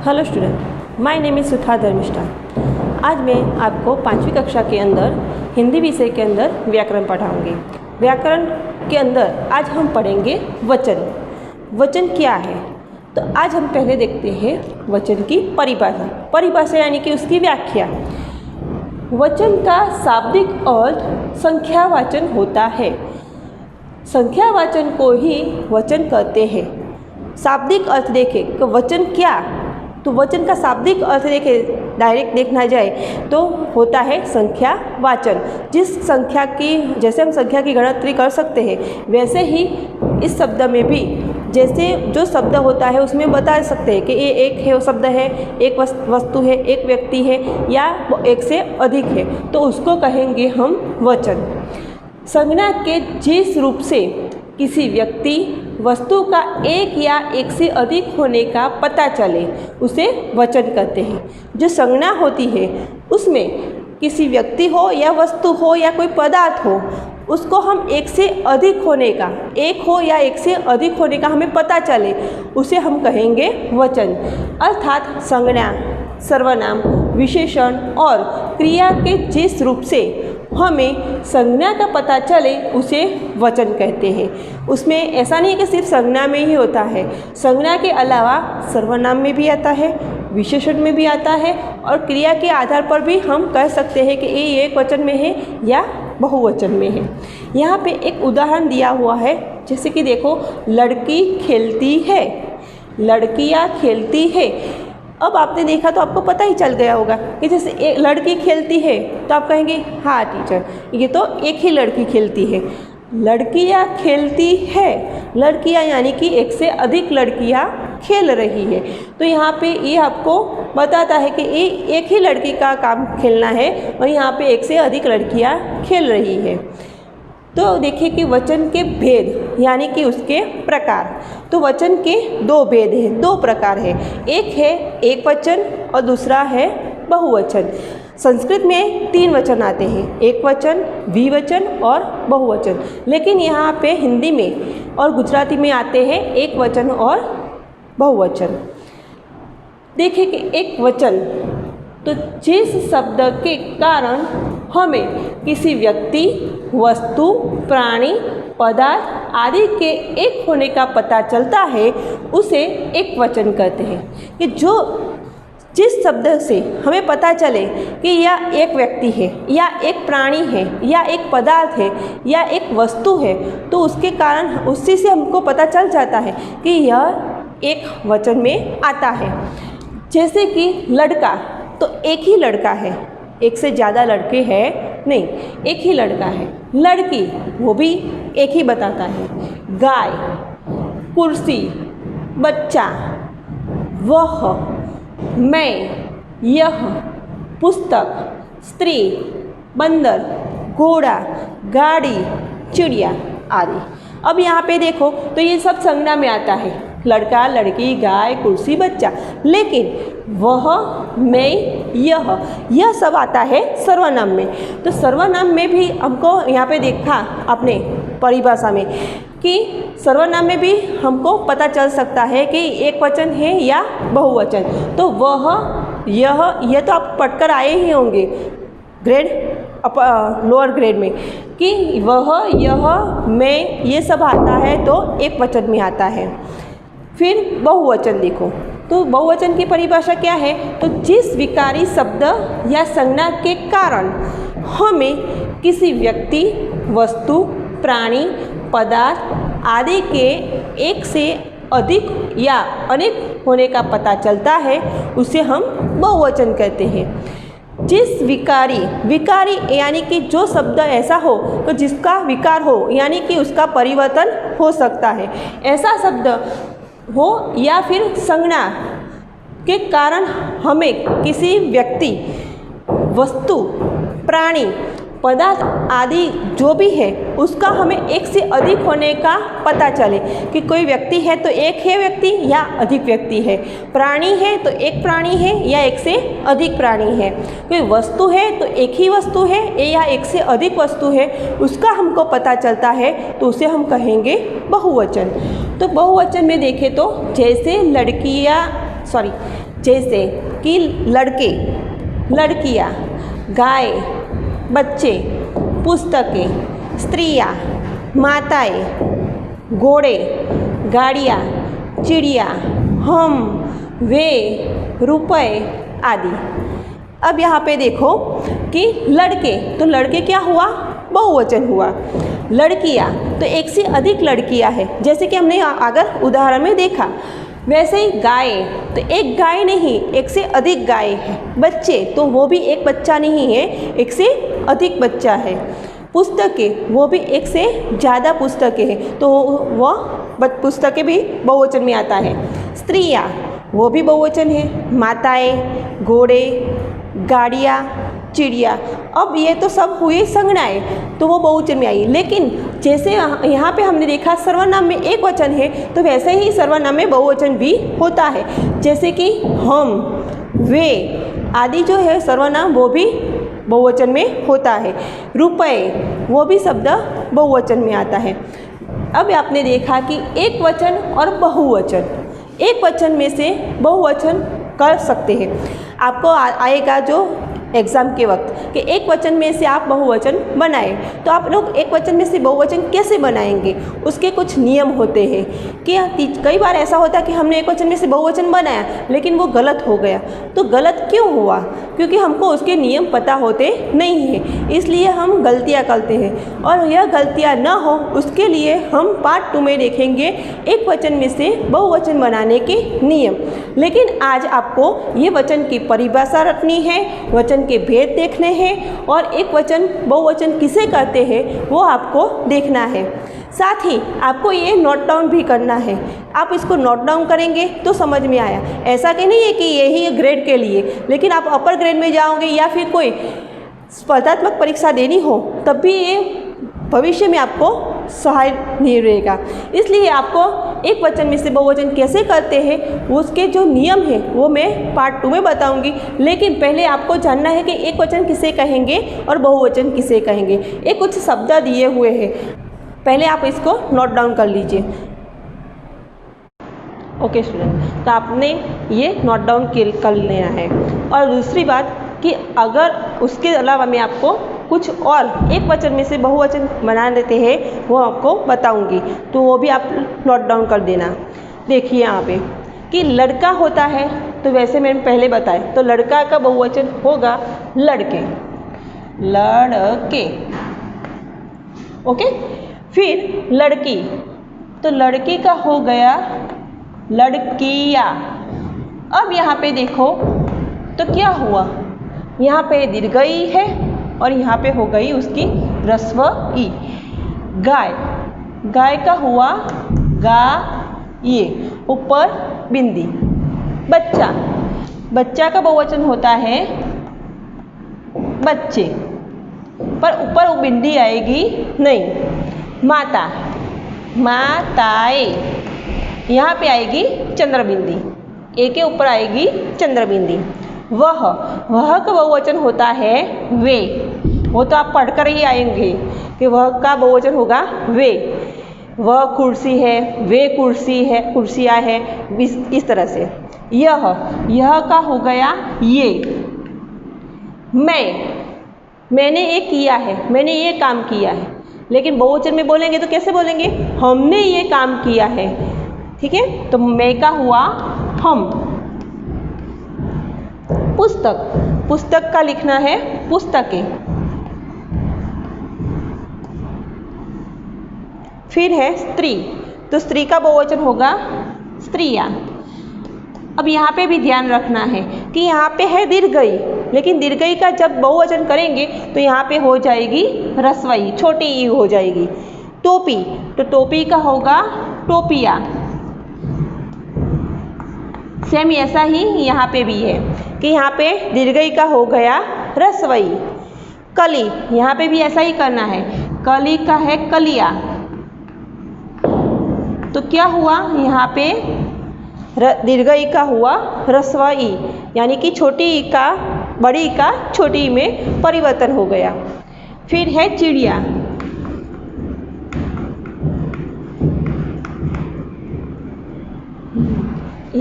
Hello student, my name is Sudha Dharmishtha. आज मैं आपको 5वीं कक्षा के अंदर हिंदी विषय के अंदर व्याकरण पढ़ाऊंगी। व्याकरण के अंदर आज हम पढ़ेंगे वचन। वचन क्या है? तो आज हम पहले देखते हैं वचन की परिभाषा। परिभाषा यानी कि उसकी व्याख्या। वचन का शाब्दिक अर्थ संख्यावाचन होता है। संख्यावाचन को ही वचन कहते हैं। शाब्दिक अर्थ देखें तो वचन क्या, तो वचन का शाब्दिक अर्थ देखें, डायरेक्ट देखना जाए तो होता है संख्यावाचन। जिस संख्या की, जैसे हम संख्या की गणतरी कर सकते हैं, वैसे ही इस शब्द में भी जैसे जो शब्द होता है उसमें बता सकते हैं कि ये एक है, वो शब्द है, एक वस्तु है, एक व्यक्ति है या एक से अधिक है, तो उसको कहेंगे हम वचन। संज्ञा के जिस रूप से किसी व्यक्ति वस्तु का एक या एक से अधिक होने का पता चले उसे वचन कहते हैं। जो संज्ञा होती है उसमें किसी व्यक्ति हो या वस्तु हो या कोई पदार्थ हो, उसको हम एक से अधिक होने का, एक हो या एक से अधिक होने का हमें पता चले, उसे हम कहेंगे वचन। अर्थात संज्ञा, सर्वनाम, विशेषण और क्रिया के जिस रूप से हमें संज्ञा का पता चले उसे वचन कहते हैं। उसमें ऐसा नहीं कि सिर्फ संज्ञा में ही होता है, संज्ञा के अलावा सर्वनाम में भी आता है, विशेषण में भी आता है और क्रिया के आधार पर भी हम कह सकते हैं कि ये एक वचन में है या बहुवचन में है। यहाँ पे एक उदाहरण दिया हुआ है, जैसे कि देखो, लड़की खेलती है, लड़कियाँ खेलती है। अब आपने देखा तो आपको पता ही चल गया होगा कि जैसे एक लड़की खेलती है तो आप कहेंगे हाँ टीचर, ये तो एक ही लड़की खेलती है। लड़कियाँ खेलती है, लड़कियाँ यानी कि एक से अधिक लड़कियाँ खेल रही है। तो यहाँ पे ये आपको बताता है कि ये एक ही लड़की का काम खेलना है और यहाँ पे एक से अधिक लड़कियाँ खेल रही है। तो देखिए कि वचन के भेद यानी कि उसके प्रकार। तो वचन के दो भेद हैं, दो प्रकार है। एक है एक वचन और दूसरा है बहुवचन। संस्कृत में 3 वचन आते हैं, एक वचन, द्विवचन और बहुवचन। लेकिन यहाँ पे हिंदी में और गुजराती में आते हैं एक वचन और बहुवचन। देखिए कि एक वचन, तो जिस शब्द के कारण हमें किसी व्यक्ति, वस्तु, प्राणी, पदार्थ आदि के एक होने का पता चलता है उसे एक वचन कहते हैं। कि जो जिस शब्द से हमें पता चले कि यह एक व्यक्ति है या एक प्राणी है या एक पदार्थ है या एक वस्तु है, तो उसके कारण उसी से हमको पता चल जाता है कि यह एक वचन में आता है। जैसे कि लड़का, तो एक ही लड़का है, एक से ज़्यादा लड़के हैं नहीं, एक ही लड़का है। लड़की, वो भी एक ही बताता है। गाय, कुर्सी, बच्चा, वह, मैं, यह, पुस्तक, स्त्री, बंदर, घोड़ा, गाड़ी, चिड़िया आदि। अब यहाँ पे देखो तो ये सब संज्ञा में आता है, लड़का, लड़की, गाय, कुर्सी, बच्चा। लेकिन वह, मैं, यह सब आता है सर्वनाम में। तो सर्वनाम में भी हमको यहाँ पे देखा आपने परिभाषा में कि सर्वनाम में भी हमको पता चल सकता है कि एक वचन है या बहुवचन। तो वह, यह तो आप पढ़कर आए ही होंगे लोअर ग्रेड में कि वह, यह, मैं, ये सब आता है तो एक वचन में आता है। फिर बहुवचन देखो, तो बहुवचन की परिभाषा क्या है? तो जिस विकारी शब्द या संज्ञा के कारण हमें किसी व्यक्ति, वस्तु, प्राणी, पदार्थ आदि के एक से अधिक या अनेक होने का पता चलता है उसे हम बहुवचन कहते हैं। जिस विकारी यानी कि जो शब्द ऐसा हो तो जिसका विकार हो, यानी कि उसका परिवर्तन हो सकता है, ऐसा शब्द हो या फिर संज्ञा के कारण हमें किसी व्यक्ति, वस्तु, प्राणी, पदार्थ आदि जो भी है उसका हमें एक से अधिक होने का पता चले कि कोई व्यक्ति है तो एक है व्यक्ति या अधिक व्यक्ति है, प्राणी है तो एक प्राणी है या एक से अधिक प्राणी है, कोई वस्तु है तो एक ही वस्तु है या एक से अधिक वस्तु है, उसका हमको पता चलता है तो उसे हम कहेंगे बहुवचन। तो बहुवचन में देखें तो जैसे जैसे कि लड़के, लड़कियाँ, गाय, बच्चे, पुस्तकें, स्त्रियाँ, माताएं, घोड़े, गाड़ियाँ, चिड़िया, हम, वे, रुपए आदि। अब यहाँ पे देखो कि लड़के, तो लड़के क्या हुआ? बहुवचन हुआ। लड़कियाँ, तो एक से अधिक लड़कियाँ हैं, जैसे कि हमने अगर उदाहरण में देखा। वैसे ही गाय, तो एक गाय नहीं, एक से अधिक गाय है। बच्चे, तो वो भी एक बच्चा नहीं है, एक से अधिक बच्चा है। पुस्तकें, वो भी एक से ज़्यादा पुस्तकें हैं, तो वह पुस्तकें भी बहुवचन में आता है। स्त्रियाँ, वो भी बहुवचन है। माताएं, घोड़े, गाड़ियाँ, चिड़िया। अब ये तो सब हुई संज्ञाएं, तो वो बहुवचन में आई। लेकिन जैसे यहाँ पे हमने देखा सर्वनाम में एक वचन है, तो वैसे ही सर्वनाम में बहुवचन भी होता है। जैसे कि हम, वे आदि जो है सर्वनाम, वो भी बहुवचन में होता है। रुपए, वो भी शब्द बहुवचन में आता है। अब आपने देखा कि एक वचन और बहुवचन, एक वचन में से बहुवचन कर सकते हैं। आपको आएगा जो एग्ज़ाम के वक्त कि एक वचन में से आप बहुवचन बनाएं, तो आप लोग एक वचन में से बहुवचन कैसे बनाएंगे, उसके कुछ नियम होते हैं। कि कई बार ऐसा होता है कि हमने एक वचन में से बहुवचन बनाया लेकिन वो गलत हो गया। तो गलत क्यों हुआ? क्योंकि हमको उसके नियम पता होते नहीं हैं, इसलिए हम गलतियाँ करते हैं। और यह गलतियाँ न हो उसके लिए हम पार्ट 2 में देखेंगे एक वचन में से बहुवचन बनाने के नियम। लेकिन आज आपको ये वचन की परिभाषा रखनी है, वचन के भेद देखने हैं, और एक वचन बहुवचन किसे कहते हैं वो आपको देखना है। साथ ही आपको ये नोट डाउन भी करना है। आप इसको नोट डाउन करेंगे तो समझ में आया। ऐसा कि नहीं है कि यही ग्रेड के लिए, लेकिन आप अपर ग्रेड में जाओगे या फिर कोई स्पर्धात्मक परीक्षा देनी हो तब भी ये भविष्य में आपको सहायक नहीं रहेगा। इसलिए आपको एक वचन में से बहुवचन कैसे करते हैं उसके जो नियम हैं वो मैं पार्ट 2 में बताऊंगी। लेकिन पहले आपको जानना है कि एक वचन किसे कहेंगे और बहुवचन किसे कहेंगे। ये कुछ शब्द दिए हुए हैं, पहले आप इसको नोट डाउन कर लीजिए। ओके स्टूडेंट, तो आपने ये नोट डाउन कर लेना है। और दूसरी बात कि अगर उसके अलावा मैं आपको कुछ और एक वचन में से बहुवचन बना देते हैं वो आपको बताऊंगी, तो वो भी आप नोट डाउन कर देना। देखिए यहाँ पे कि लड़का होता है, तो वैसे मैंने पहले बताया, तो लड़का का बहुवचन होगा लड़के, लड़के। ओके, फिर लड़की, तो लड़की का हो गया लड़कियाँ। अब यहाँ पे देखो तो क्या हुआ, यहाँ पे दीर्घई है और यहाँ पे हो गई उसकी ह्रस्व ई। गाय, गाय का हुआ गा ये, ऊपर बिंदी। बच्चा, बच्चा का बहुवचन होता है बच्चे, पर ऊपर बिंदी आएगी नहीं। माता, माताएं, यहाँ पे आएगी चंद्रबिंदी, ए के ऊपर आएगी चंद्रबिंदी। वह, वह का बहुवचन होता है वे, वो तो आप पढ़कर ही आएंगे कि वह का बहुवचन होगा वे। वह कुर्सी है, वे कुर्सी है, कुर्सियाँ है, इस तरह से। यह, यह का हो गया ये। मैं, मैंने ये किया है, मैंने ये काम किया है। लेकिन बहुवचन में बोलेंगे तो कैसे बोलेंगे, हमने ये काम किया है। ठीक है, तो मैं का हुआ हम। पुस्तक, पुस्तक का लिखना है पुस्तकें। फिर है स्त्री, तो स्त्री का बहुवचन होगा स्त्रियाँ। अब यहाँ पे भी ध्यान रखना है कि यहाँ पे है दीर्घई, लेकिन दीर्घई का जब बहुवचन करेंगे तो यहाँ पे हो जाएगी ह्रस्व ई, छोटी ई हो जाएगी। टोपी, तो टोपी का होगा टोपिया। सेम ऐसा ही यहाँ पे भी है कि यहाँ पे दीर्घई का हो गया ह्रस्व ई। कली, यहाँ पे भी ऐसा ही करना है, कली का है कलिया। तो क्या हुआ, यहाँ पे दीर्घई का हुआ ह्रस्व ई, यानी कि छोटी ई का बड़ी का छोटी ई में परिवर्तन हो गया। फिर है चिड़िया,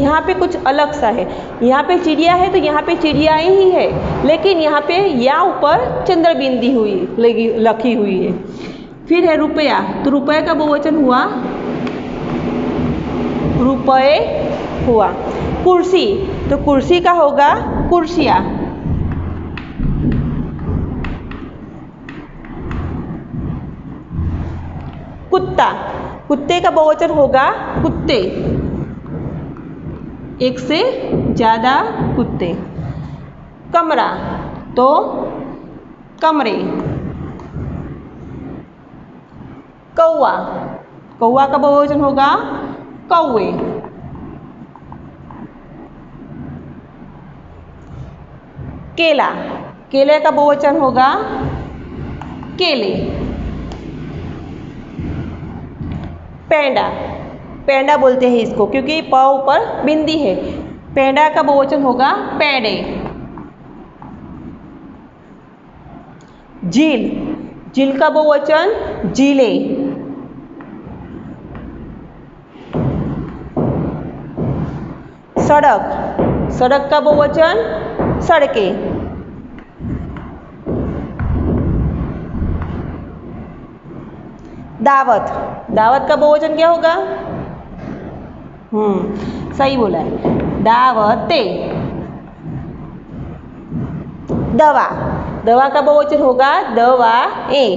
यहाँ पे कुछ अलग सा है। यहाँ पे चिड़िया है तो यहाँ पे चिड़ियाएँ ही है, लेकिन यहाँ पे या ऊपर चंद्र बिंदी हुई लखी हुई है। फिर है रुपया, तो रुपये का बहुवचन हुआ रुपये हुआ। कुर्सी, तो कुर्सी का होगा कुर्सियाँ। कुत्ता, कुत्ते का बहुवचन होगा कुत्ते, एक से ज़्यादा कुत्ते। कमरा, तो कमरे। कौवा, कौवा का बहुवचन होगा कौवे। केला, केले का बहुवचन होगा केले। पेंडा, पेंडा बोलते हैं इसको क्योंकि प ऊपर बिंदी है। पेंडा का बहुवचन होगा पेड़े। झील, झील का बहुवचन झीले। सड़क, सड़क का बहुवचन सड़कें। दावत, दावत का बहुवचन क्या होगा? सही बोला है, दावते। दवा, दवा का बहुवचन होगा दवाएं।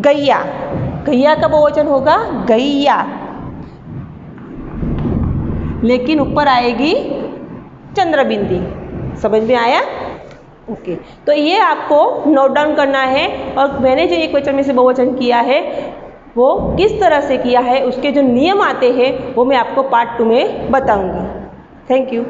गैया, गैया का बहुवचन होगा गैया, लेकिन ऊपर आएगी चंद्रबिंदी। समझ में आया? ओके, तो ये आपको नोट डाउन करना है और मैंने जो एक वचन में से बहुवचन किया है वो किस तरह से किया है, उसके जो नियम आते हैं वो मैं आपको पार्ट 2 में बताऊंगी। Thank you.